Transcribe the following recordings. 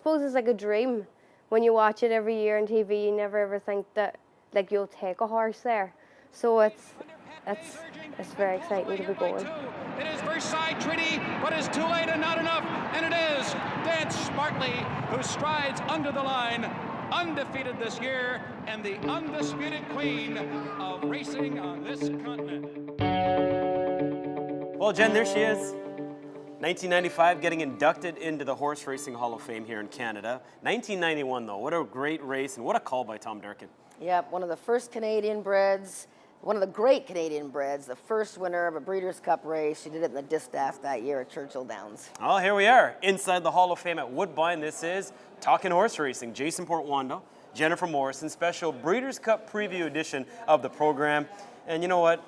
suppose it's like a dream. When you watch it every year on TV, you never ever think that like you'll take a horse there. So it's very exciting to be going. It is Versailles Treaty, but it's too late and not enough. And it is Dance Smartly, who strides under the line, undefeated this year, and the undisputed queen of racing on this continent. Well, Jen, there she is. 1995, getting inducted into the Horse Racing Hall of Fame here in Canada. 1991, though, what a great race and what a call by Tom Durkin. Yep, one of the first Canadian breds, one of the great Canadian breds, the first winner of a Breeders' Cup race. She did it in the distaff that year at Churchill Downs. Oh, here we are, inside the Hall of Fame at Woodbine. This is Talkin Horse Racing. Jason Portwando, Jennifer Morrison, special Breeders' Cup preview edition of the program. And you know what?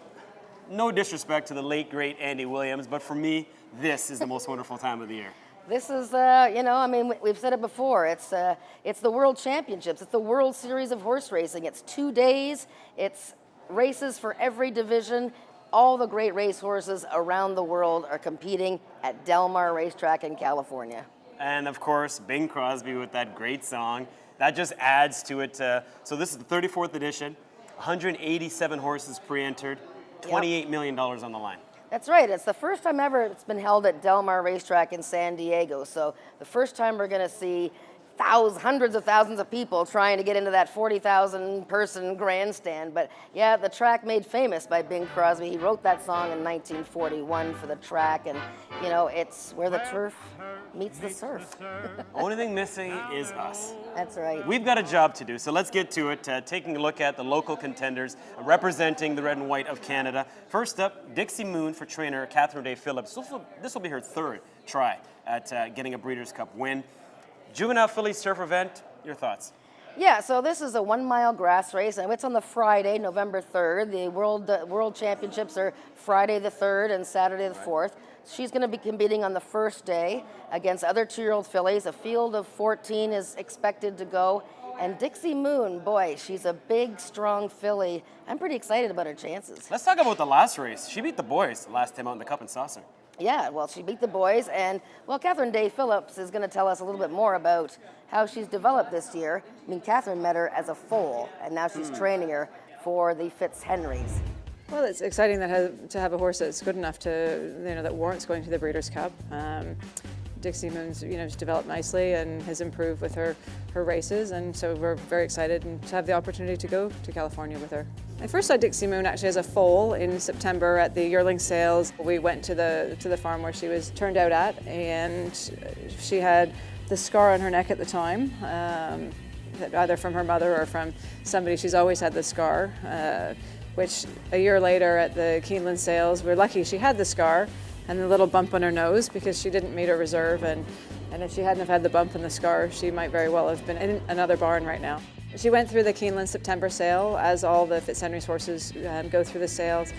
No disrespect to the late, great Andy Williams, but for me, this is the most wonderful time of the year. This is, you know, I mean, we've said it before. It's the World Championships. It's the World Series of horse racing. It's 2 days. It's races for every division. All the great race horses around the world are competing at Del Mar Racetrack in California. And of course, Bing Crosby with that great song. That just adds to it. So this is the 34th edition, 187 horses pre-entered, $28 million on the line. That's right. It's the first time ever it's been held at Del Mar Racetrack in San Diego. So the first time we're going to see hundreds of thousands of people trying to get into that 40,000 person grandstand. But yeah, the track made famous by Bing Crosby. He wrote that song in 1941 for the track, and you know, it's where the turf meets the surf. Only thing missing is us. That's right. We've got a job to do, so let's get to it. Taking a look at the local contenders representing the red and white of Canada. First up, Dixie Moon for trainer Catherine Day Phillips. This will be her third try at getting a Breeders' Cup win. Juvenile Filly Surf event, your thoughts? Yeah, so this is a 1 mile grass race, and it's on the Friday, November 3rd. The World Championships are Friday the 3rd and Saturday the 4th. She's going to be competing on the first day against other 2-year-old fillies. A field of 14 is expected to go. And Dixie Moon, boy, she's a big, strong filly. I'm pretty excited about her chances. Let's talk about the last race. She beat the boys last time out in the Cup and Saucer. Yeah, well, she beat the boys, and, well, Catherine Day Phillips is going to tell us a little bit more about how she's developed this year. I mean, Catherine met her as a foal, and now she's training her for the Fitzhenrys. Well, it's exciting to have a horse that's good enough to, you know, that warrants going to the Breeders' Cup. Dixie Moon's, you know, has developed nicely and has improved with her races, and so we're very excited to have the opportunity to go to California with her. I first saw Dixie Moon actually as a foal in September at the yearling sales. We went to the farm where she was turned out at, and she had the scar on her neck at the time, either from her mother or from somebody. She's always had the scar, which a year later at the Keeneland sales, we're lucky she had the scar and the little bump on her nose because she didn't meet her reserve, and if she hadn't have had the bump and the scar, she might very well have been in another barn right now. She went through the Keeneland September sale, as all the Fitzhenrys horses go through the sales.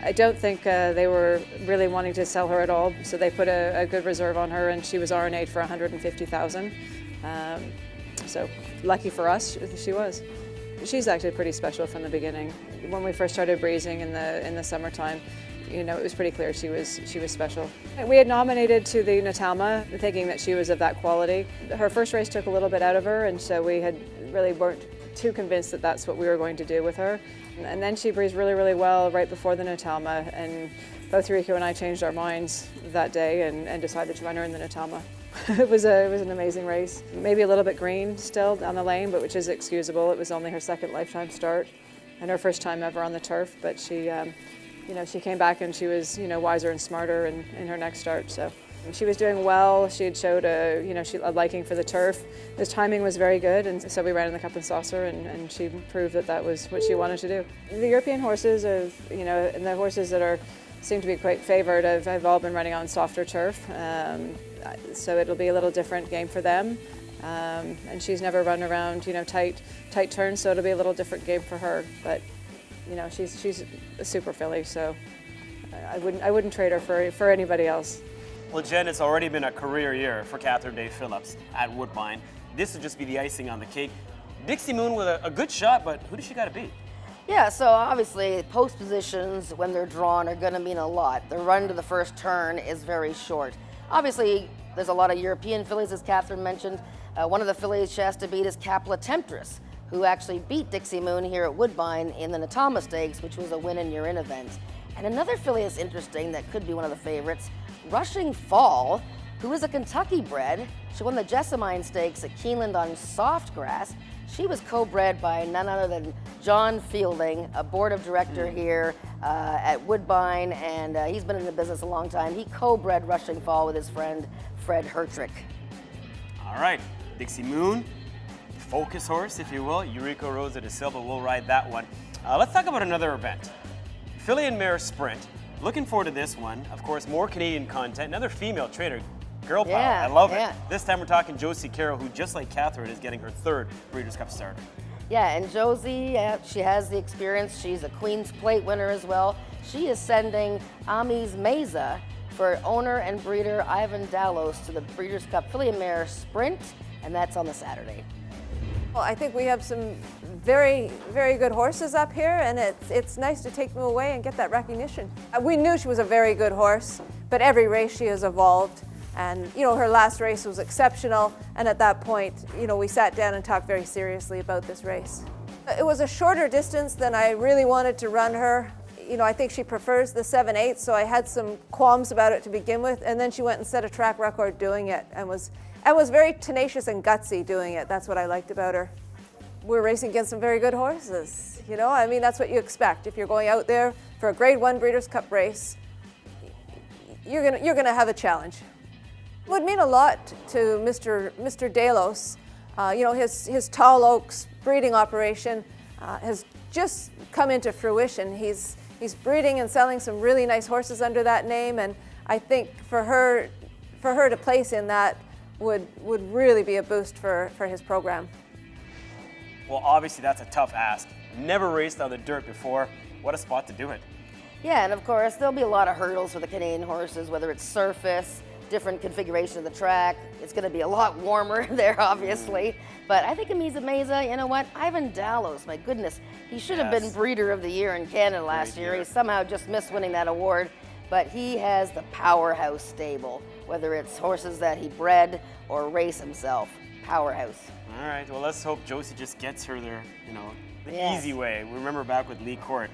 I don't think they were really wanting to sell her at all, so they put a good reserve on her, and she was RNA'd for $150,000. So lucky for us, she was. She's actually pretty special from the beginning. When we first started breezing in the summertime, you know, it was pretty clear she was special. We had nominated to the Natalma, thinking that she was of that quality. Her first race took a little bit out of her, and so we weren't too convinced that that's what we were going to do with her. And then she breezed really, really well right before the Natalma, and both Rico and I changed our minds that day and decided to run her in the Natalma. It was an amazing race. Maybe a little bit green still down the lane, but which is excusable. It was only her second lifetime start and her first time ever on the turf, but she you know, she came back and she was, you know, wiser and smarter in her next start. So she was doing well. She had showed a liking for the turf. The timing was very good, and so we ran in the Cup and Saucer, and she proved that was what she wanted to do. The European horses, you know, and the horses that seem to be quite favored, have all been running on softer turf. So it'll be a little different game for them. And she's never run around, you know, tight turns, so it'll be a little different game for her. But you know, she's a super filly, so I wouldn't trade her for anybody else. Well, Jen, it's already been a career year for Catherine Day Phillips at Woodbine. This would just be the icing on the cake. Dixie Moon with a good shot, but who does she got to beat? Yeah, so obviously post positions when they're drawn are going to mean a lot. The run to the first turn is very short. Obviously, there's a lot of European fillies, as Catherine mentioned. One of the fillies she has to beat is Capla Temptress, who actually beat Dixie Moon here at Woodbine in the Natama Stakes, which was a win and you're in event. And another filly that's interesting that could be one of the favorites, Rushing Fall, who is a Kentucky bred. She won the Jessamine Stakes at Keeneland on soft grass. She was co-bred by none other than John Fielding, a board of director here at Woodbine, and he's been in the business a long time. He co-bred Rushing Fall with his friend Fred Hertrick. All right, Dixie Moon, focus horse, if you will. Eureka Rosa de Silva will ride that one. Let's talk about another event. Filly and Mare Sprint. Looking forward to this one. Of course, more Canadian content. Another female trainer. Girl power. Yeah, I love yeah. it. This time we're talking Josie Carroll, who, just like Catherine, is getting her third Breeders' Cup start. Yeah, and Josie, she has the experience. She's a Queen's Plate winner as well. She is sending Amis Meza for owner and breeder Ivan Dallos to the Breeders' Cup Filly and Mare Sprint, and that's on the Saturday. Well, I think we have some very, very good horses up here, and it's nice to take them away and get that recognition. We knew she was a very good horse, but every race she has evolved. And, you know, her last race was exceptional, and at that point, you know, we sat down and talked very seriously about this race. It was a shorter distance than I really wanted to run her. You know, I think she prefers the 7/8, so I had some qualms about it to begin with, and then she went and set a track record doing it, and was very tenacious and gutsy doing it. That's what I liked about her. We're racing against some very good horses, you know? I mean, that's what you expect. If you're going out there for a Grade 1 Breeders' Cup race, you're gonna have a challenge. It would mean a lot to Mr. Delos. You know, his Tall Oaks breeding operation has just come into fruition. He's breeding and selling some really nice horses under that name, and I think for her to place in that would really be a boost for his program. Well, obviously that's a tough ask. Never raced on the dirt before. What a spot to do it. Yeah, and of course, there'll be a lot of hurdles for the Canadian horses, whether it's surface, different configuration of the track. It's going to be a lot warmer there, obviously. But I think Amisa Meza, you know what? Ivan Dallos, my goodness, he should have been Breeder of the Year in Canada last year. He somehow just missed winning that award. But he has the powerhouse stable, whether it's horses that he bred or race himself. Powerhouse. All right, well, let's hope Josie just gets her there, you know, the Yes. easy way. We remember back with Lee Court,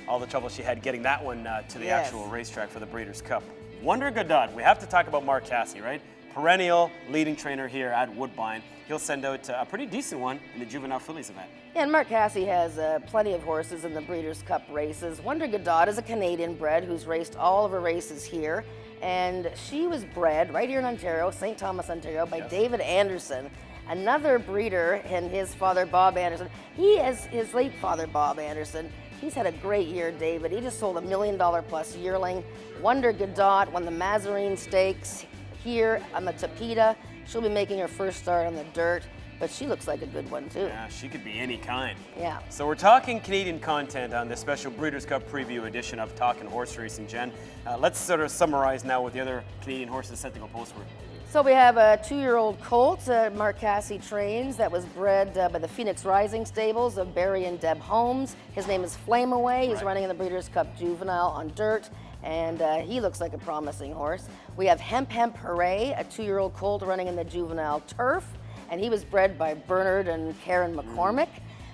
all the trouble she had getting that one to the Yes. actual racetrack for the Breeders' Cup. Wonder Godot, we have to talk about Mark Casse, right? Perennial leading trainer here at Woodbine. He'll send out a pretty decent one in the Juvenile Fillies event. Yeah, and Mark Casse has plenty of horses in the Breeders' Cup races. Wonder Godot is a Canadian bred who's raced all of her races here. And she was bred right here in Ontario, St. Thomas, Ontario, by David Anderson, another breeder, and his father, Bob Anderson. He is his late father, Bob Anderson. He's had a great year, David. He just sold $1 million plus yearling. Wonder Godot won the Mazarine Stakes here on the Tapeta. She'll be making her first start on the dirt, but she looks like a good one too. Yeah, she could be any kind. Yeah. So we're talking Canadian content on this special Breeders' Cup preview edition of Talkin Horse Racing, Jen. Let's sort of summarize now with the other Canadian horses set to go postward. So we have a 2-year-old colt Mark Casse trains that was bred by the Phoenix Rising stables of Barry and Deb Holmes. His name is Flame Away. He's running in the Breeders' Cup Juvenile on dirt, and he looks like a promising horse. We have Hemp Hemp Hooray, a 2-year-old colt running in the Juvenile Turf, and he was bred by Bernard and Karen McCormick.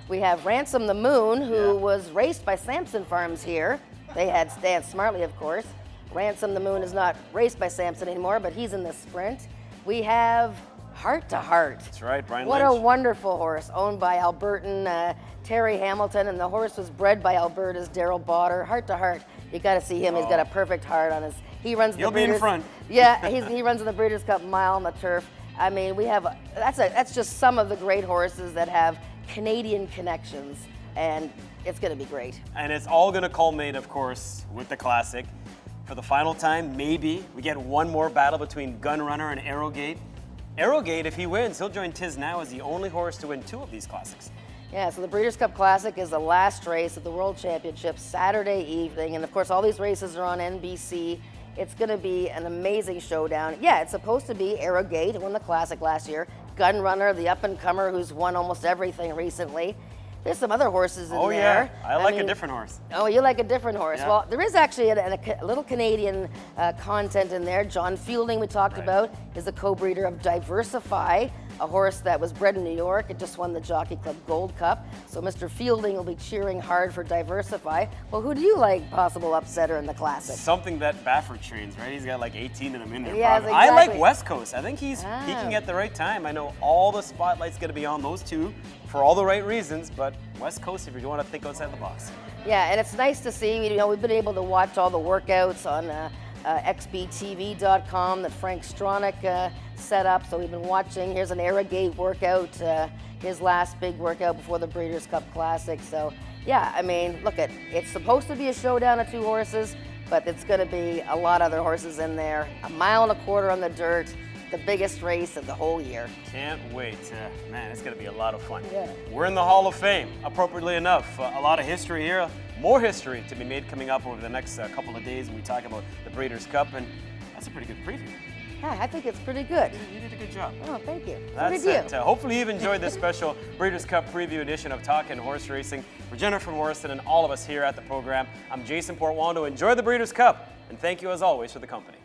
We have Ransom the Moon, who was raced by Sampson Farms here. They had Stan Smartley, of course. Ransom the Moon is not raced by Sampson anymore, but he's in the sprint. We have Heart to Heart. That's right, Brian What Lynch. a wonderful horse, owned by Albertan Terry Hamilton, and the horse was bred by Alberta's Daryl Botter. Heart to Heart, you got to see him. He's got a perfect heart on his. He runs. He'll the be in Breeders, front. Yeah, he runs in the Breeders' Cup Mile on the turf. I mean, we have that's just some of the great horses that have Canadian connections, and it's going to be great. And it's all going to culminate, of course, with the Classic. For the final time, maybe we get one more battle between Gunrunner and Arrowgate. Arrowgate, if he wins, he'll join Tiz Now as the only horse to win 2 of these Classics. Yeah, so the Breeders' Cup Classic is the last race of the World Championship Saturday evening. And of course, all these races are on NBC. It's going to be an amazing showdown. Yeah, it's supposed to be Arrowgate, who won the Classic last year. Gunrunner, the up-and-comer who's won almost everything recently. There's some other horses in Oh there. yeah, I like a mean, different horse. Oh, you like a different horse. Yeah. Well, there is actually a little Canadian content in there. John Fielding, we talked about, is the co-breeder of Diversify, a horse that was bred in New York. It just won the Jockey Club Gold Cup. So Mr. Fielding will be cheering hard for Diversify. Well, who do you like possible upsetter in the Classic? Something that Baffert trains, right? He's got like 18 of them in there. Yes, probably. I like exactly. West Coast. I think he's peaking at the right time. I know all the spotlight's going to be on those two for all the right reasons, but West Coast, if you want to think outside the box. Yeah, and it's nice to see. You know, we've been able to watch all the workouts on xbtv.com that Frank Stronach set up. So we've been watching. Here's an Arrogate workout, his last big workout before the Breeders' Cup Classic. So yeah, I mean, look it's supposed to be a showdown of two horses, but it's going to be a lot of other horses in there. 1.25 miles on the dirt, the biggest race of the whole year. Can't wait. Man, it's going to be a lot of fun. Yeah. We're in the Hall of Fame, appropriately enough. A lot of history here, more history to be made coming up over the next couple of days when we talk about the Breeders' Cup, and that's a pretty good preview. Yeah, I think it's pretty good. You did a good job. Oh, thank you. So That's did it. you. Hopefully you've enjoyed this special Breeders' Cup preview edition of Talkin Horse Racing. For Jennifer Morrison and all of us here at the program, I'm Jason Portwando. Enjoy the Breeders' Cup, and thank you as always for the company.